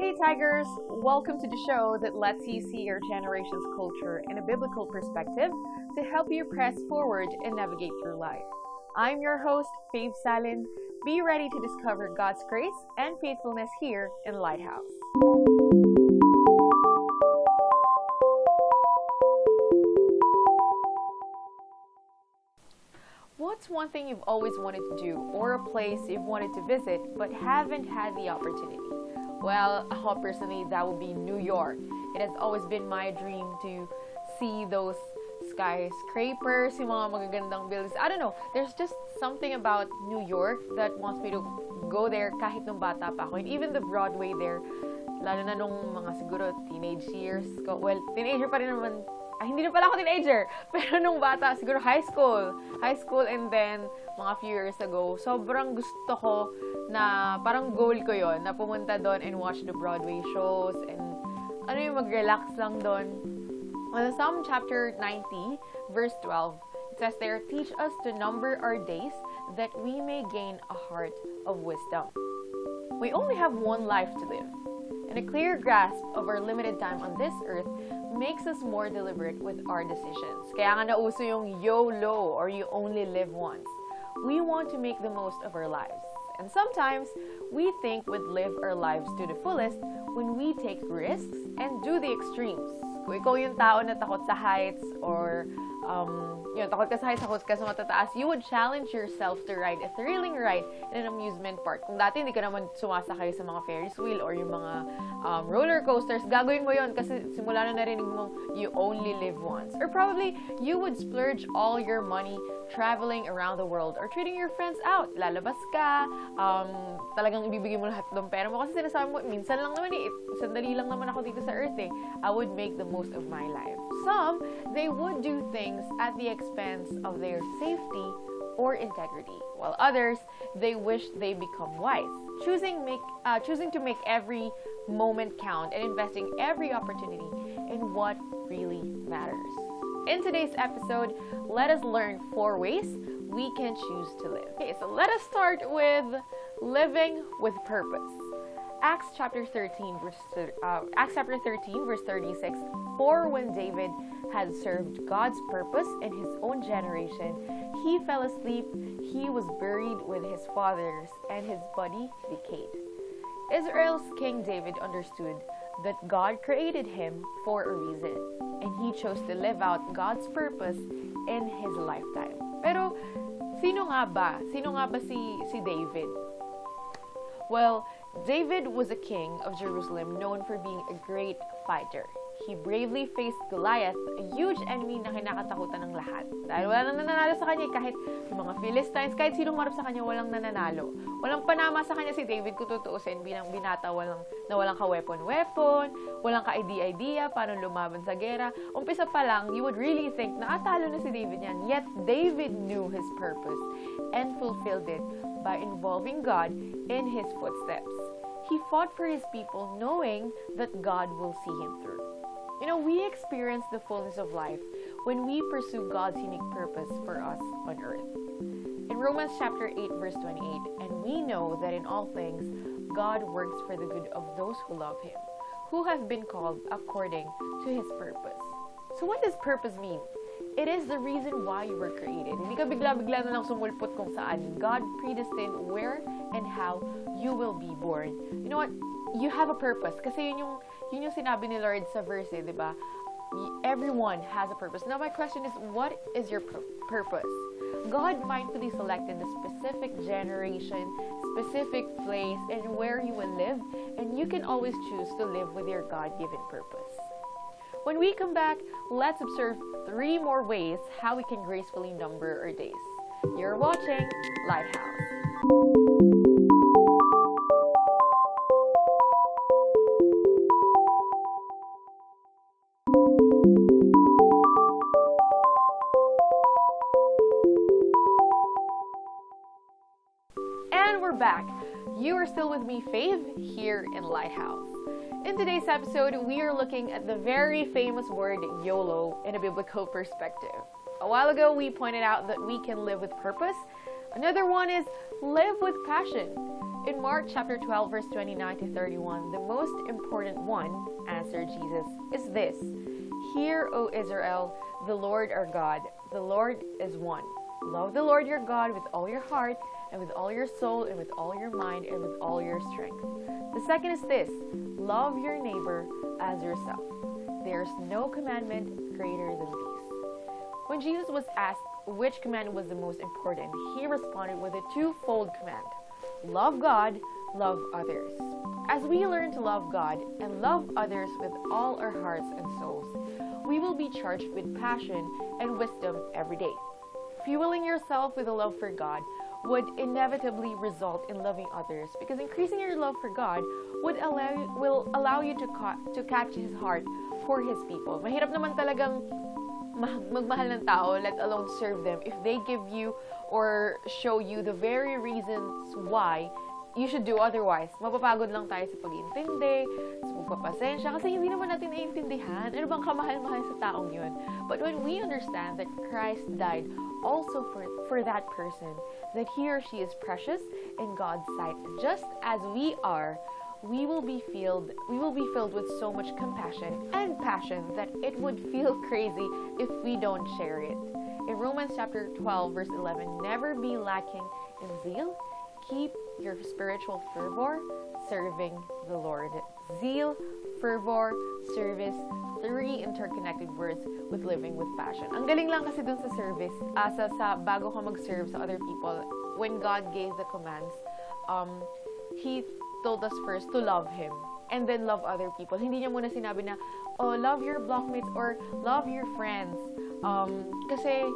Hey Tigers, welcome to the show that lets you see your generation's culture in a biblical perspective to help you press forward and navigate through life. I'm your host, Fave Salin. Be ready to discover God's grace and faithfulness here in Lighthouse. What's one thing you've always wanted to do or a place you've wanted to visit but haven't had the opportunity? Well, ako personally, that would be New York. It has always been my dream to see those skyscrapers, yung mga magagandang buildings. I don't know, there's just something about New York that wants me to go there kahit nung bata pa ako. And even the Broadway there, lalo na nung mga siguro teenage years ko. Well, teenager pa rin naman. Hindi na pala ako teenager. Pero nung bata, siguro high school. And then, mga few years ago, sobrang gusto ko na parang goal ko yon na pumunta doon and watch the Broadway shows and mag-relax lang doon. Well, in Psalm chapter 90, verse 12, it says there, "Teach us to number our days that we may gain a heart of wisdom." We only have one life to live, and a clear grasp of our limited time on this earth makes us more deliberate with our decisions. Kaya nga nauso yung YOLO, or you only live once. We want to make the most of our lives. And sometimes, we think we'd live our lives to the fullest when we take risks and do the extremes. Kung ikaw yung tao na takot sa heights or takot ka sa heights, takot ka sa matataas, you would challenge yourself to ride a thrilling ride in an amusement park. Kung dati hindi ka naman sumasakay sa mga Ferris wheel or yung mga roller coasters, gagawin mo yon kasi simula na narinig mo, you only live once. Or probably, you would splurge all your money traveling around the world or treating your friends out. Lalabas ka, talagang ibibigay mo lahat ng pera mo kasi sinasabi mo, minsan lang naman sandali lang naman ako dito sa earth eh. I would make the most of my life. Some, they would do things at the expense of their safety or integrity, while others, they wish they become wise, choosing to make every moment count and investing every opportunity in what really matters. In today's episode, let us learn 4 ways we can choose to live. Okay, so let us start with living with purpose. Acts chapter 13, verse 36. For when David had served God's purpose in his own generation, he fell asleep, he was buried with his fathers, and his body decayed. Israel's King David understood that God created him for a reason, and he chose to live out God's purpose in his lifetime. Pero, sino nga ba si David? Well, David was a king of Jerusalem known for being a great fighter. He bravely faced Goliath, a huge enemy na kinakatakutan ng lahat. Dahil wala nang nananalo sa kanya, kahit yung mga Philistines, kahit sinong marap sa kanya, walang nananalo. Walang panama sa kanya si David kung tutuusin, bilang binata, walang ka-weapon, walang ka-idea, paano lumaban sa gera. Umpisa pa lang, you would really think na talo na si David yan. Yet, David knew his purpose and fulfilled it by involving God in his footsteps. He fought for his people knowing that God will see him through. We experience the fullness of life when we pursue God's unique purpose for us on earth. In Romans chapter 8, verse 28, "And we know that in all things God works for the good of those who love Him, who have been called according to His purpose." So what does purpose mean? It is the reason why you were created. Hindi ka bigla-bigla na lang sumulpot kung saan. God predestined where and how you will be born. You know what? You have a purpose. Kasi yun yung sinabi ni Lord sa verse, di ba? Everyone has a purpose. Now my question is, what is your purpose? God mindfully selected the specific generation, specific place, and where you will live, and you can always choose to live with your God-given purpose. When we come back, let's observe 3 more ways how we can gracefully number our days. You're watching Lighthouse. And we're back. You are still with me, Fave, here in Lighthouse. In today's episode, we are looking at the very famous word YOLO in a biblical perspective. A while ago, we pointed out that we can live with purpose. Another one is live with passion. In Mark chapter 12, verse 29 to 31, the most important one, answered Jesus, is this: Hear, O Israel, the Lord our God, the Lord is one. Love the Lord your God with all your heart, and with all your soul, and with all your mind, and with all your strength. The second is this: love your neighbor as yourself. There is no commandment greater than these. When Jesus was asked which command was the most important, he responded with a twofold command: love God, love others. As we learn to love God and love others with all our hearts and souls, we will be charged with passion and wisdom every day. Fueling yourself with a love for God would inevitably result in loving others, because increasing your love for God will allow you to catch His heart for His people. Mahirap naman talagang magmahal ng tao, let alone serve them, if they give you or show you the very reasons why you should do otherwise. Mapapagod lang tayo sa pag-intindi, sa pagpapasensya, kasi hindi naman natin naiintindihan. Ano bang kamahal-mahal sa taong yun? But when we understand that Christ died also for that person, that he or she is precious in God's sight, just as we are, we will be filled with so much compassion and passion that it would feel crazy if we don't share it. In Romans chapter 12, verse 11, never be lacking in zeal. Keep your spiritual fervor serving the Lord. Zeal, fervor, service, three interconnected words with living with passion. Ang galing lang kasi dun sa service, sa bago ka mag-serve sa other people, when God gave the commands, He told us first to love Him and then love other people. Hindi niya muna sinabi na, oh, love your blockmates or love your friends. Kasi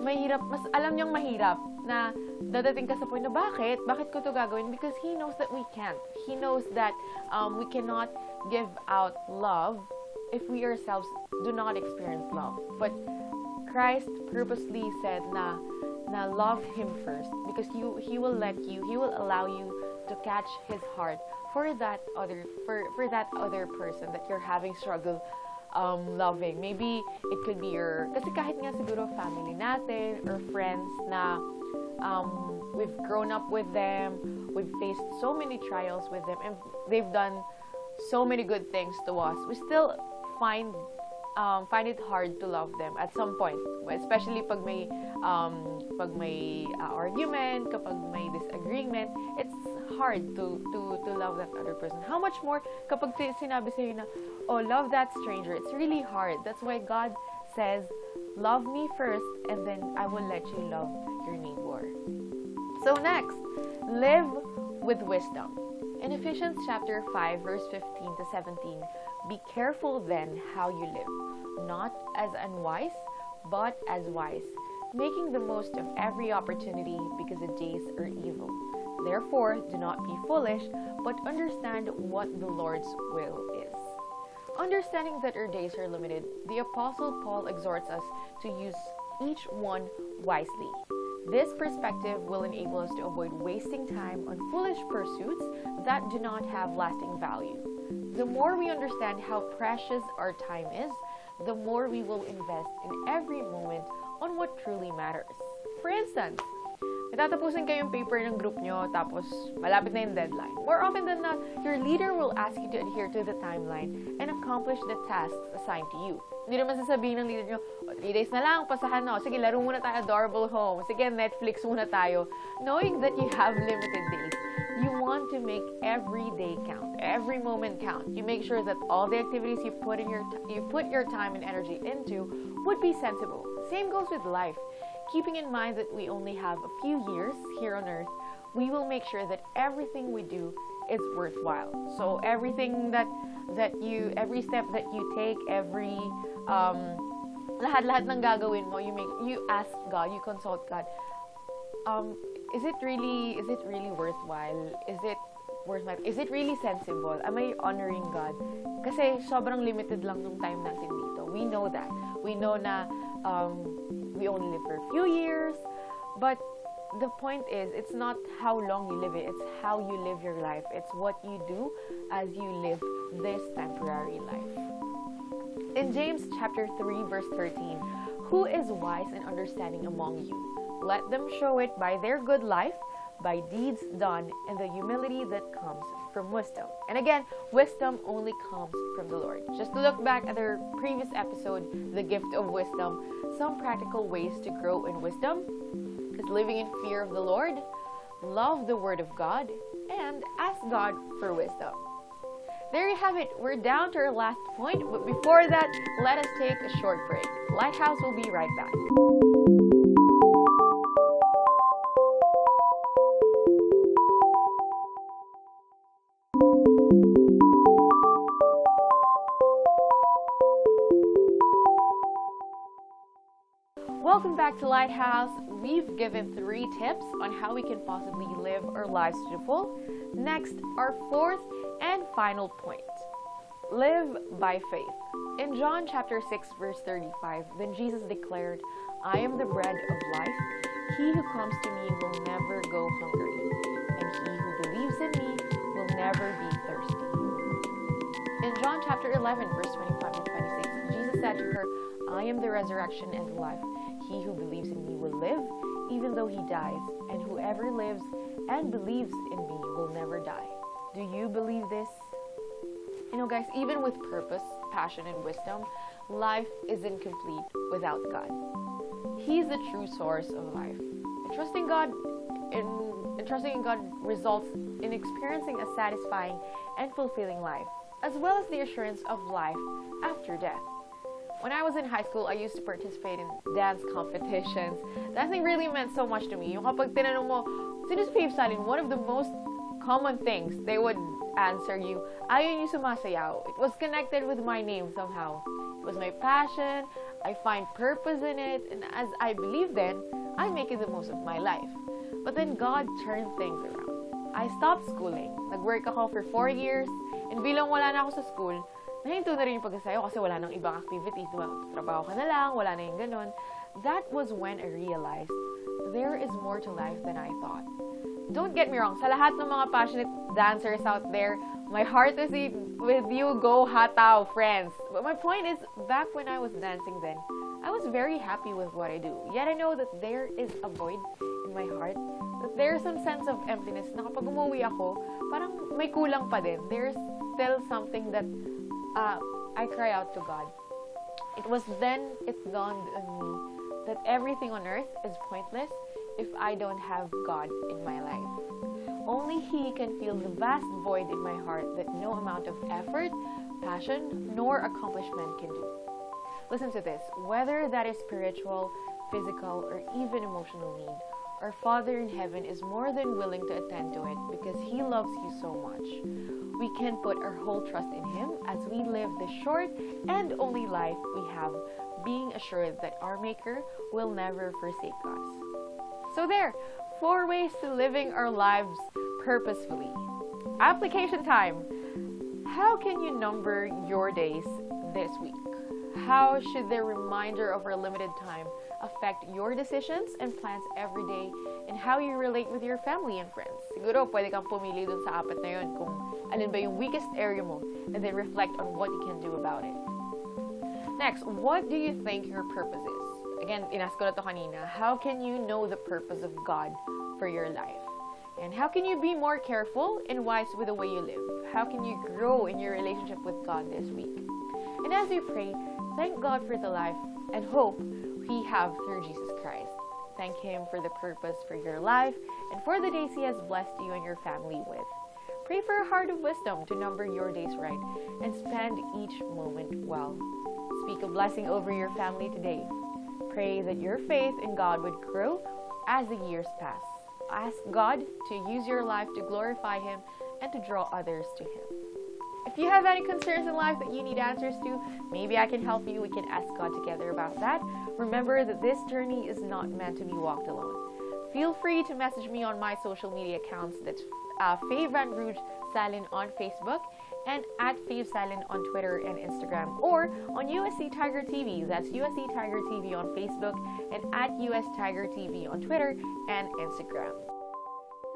mahirap, mas alam niyang mahirap na dadating ka sa point na bakit ko to gagawin? Because He knows that we can't. He knows that we cannot give out love if we ourselves do not experience love. But Christ purposely said na love Him first, because He will allow you to catch His heart for that other person that you're having struggle loving. Maybe it could be kasi kahit nga siguro family natin or friends na we've grown up with them, we've faced so many trials with them, and they've done so many good things to us, we still find it hard to love them at some point, especially pag may argument, kapag may disagreement. It's hard to love that other person. How much more kapag sinabi sa'yo na, oh, love that stranger. It's really hard. That's why God says, love me first, and then I will let you love your neighbor. So next, live with wisdom. In Ephesians chapter 5, verse 15 to 17, be careful then how you live, not as unwise, but as wise, making the most of every opportunity, because the days are evil. Therefore, do not be foolish, but understand what the Lord's will is. Understanding that our days are limited, the Apostle Paul exhorts us to use each one wisely. This perspective will enable us to avoid wasting time on foolish pursuits that do not have lasting value. The more we understand how precious our time is, the more we will invest in every moment on what truly matters. For instance, natatapusin kayo yung paper ng group nyo, tapos malapit na yung deadline. More often than not, your leader will ask you to adhere to the timeline and accomplish the tasks assigned to you. Hindi naman sasabihin ng leader nyo, 3 days na lang, pasahan na. Sige, laro muna tayo Adorable Home. Sige, Netflix muna tayo. Knowing that you have limited days, you want to make every day count, every moment count. You make sure that all the activities you put your time and energy into would be sensible. Same goes with life. Keeping in mind that we only have a few years here on earth, we will make sure that everything we do is worthwhile. So every step that you take, every lahat ng gagawin mo, you ask God, you consult God. Is it really worthwhile? Is it really sensible? Am I honoring God? Kasi sobrang limited lang ng time natin dito. We know that. We know na we only live for a few years, but the point is, it's not how long you live it, it's how you live your life. It's what you do as you live this temporary life. In James chapter 3, verse 13, who is wise and understanding among you? Let them show it by their good life, by deeds done and the humility that comes from wisdom. And again, wisdom only comes from the Lord. Just to look back at our previous episode, the gift of wisdom, some practical ways to grow in wisdom is living in fear of the Lord, love the Word of God, and ask God for wisdom. There you have it. We're down to our last point, but before that, let us take a short break. Lighthouse will be right back. Welcome back to Lighthouse. We've given 3 tips on how we can possibly live our lives to the full. Next, our 4th and final point. Live by faith. In John chapter 6 verse 35, then Jesus declared, I am the bread of life. He who comes to me will never go hungry, and he who believes in me will never be thirsty. In John chapter 11 verse 25 and 26, Jesus said to her, I am the resurrection and the life. He who believes in me will live, even though he dies, and whoever lives and believes in me will never die. Do you believe this? You know, guys, even with purpose, passion, and wisdom, life isn't complete without God. He's the true source of life. And trusting in God results in experiencing a satisfying and fulfilling life, as well as the assurance of life after death. When I was in high school, I used to participate in dance competitions. Dancing really meant so much to me. Yung kapag tinanong mo, sino si Fave Salin, one of the most common things they would answer you, ayaw niyo sumasayaw. It was connected with my name somehow. It was my passion. I find purpose in it. And as I believe then, I make it the most of my life. But then God turned things around. I stopped schooling. Nag-work ako for 4 years. And bilang wala na ako sa school, nahinto na rin yung pagsasayaw kasi wala nang ibang activities. Diba? Trabaho ka na lang, wala na yung ganun. That was when I realized there is more to life than I thought. Don't get me wrong, sa lahat ng mga passionate dancers out there, my heart is with you, go hataw, friends. But my point is, back when I was dancing then, I was very happy with what I do. Yet I know that there is a void in my heart, that there's some sense of emptiness na kapag umuwi ako, parang may kulang pa din. There's still something that I cry out to God. It was then it dawned on me that everything on earth is pointless if I don't have God in my life. Only He can fill the vast void in my heart that no amount of effort, passion, nor accomplishment can do. Listen to this. Whether that is spiritual, physical, or even emotional need, our Father in heaven is more than willing to attend to it because He loves you so much. We can put our whole trust in Him as we live the short and only life we have, being assured that our Maker will never forsake us. So there, 4 ways to living our lives purposefully. Application time. How can you number your days this week? How should the reminder of our limited time affect your decisions and plans every day and how you relate with your family and friends? Siguro, pwede kang pumili dun sa 4 na yun kung alin ba yung weakest area mo and then reflect on what you can do about it. Next, what do you think your purpose is? Again, inask ko na to kanina. How can you know the purpose of God for your life? And how can you be more careful and wise with the way you live? How can you grow in your relationship with God this week? And as you pray, thank God for the life and hope we have through Jesus Christ. Thank Him for the purpose for your life and for the days He has blessed you and your family with. Pray for a heart of wisdom to number your days right and spend each moment well. Speak a blessing over your family today. Pray that your faith in God would grow as the years pass. Ask God to use your life to glorify Him and to draw others to Him. If you have any concerns in life that you need answers to, maybe I can help you. We can ask God together about that. Remember that this journey is not meant to be walked alone. Feel free to message me on my social media accounts. That's Fave and Rouge Salin on Facebook and at Fave Salin on Twitter and Instagram, or on USC Tiger TV. That's USC Tiger TV on Facebook and at US Tiger TV on Twitter and Instagram.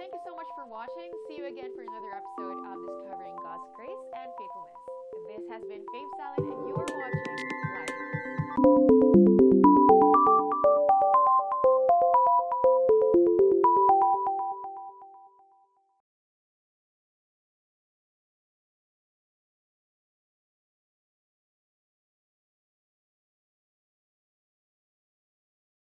Thank you so much for watching. See you again for another episode of Discovering God's Grace and Faithfulness. This has been Fave Salin, and you are watching Lighthouse.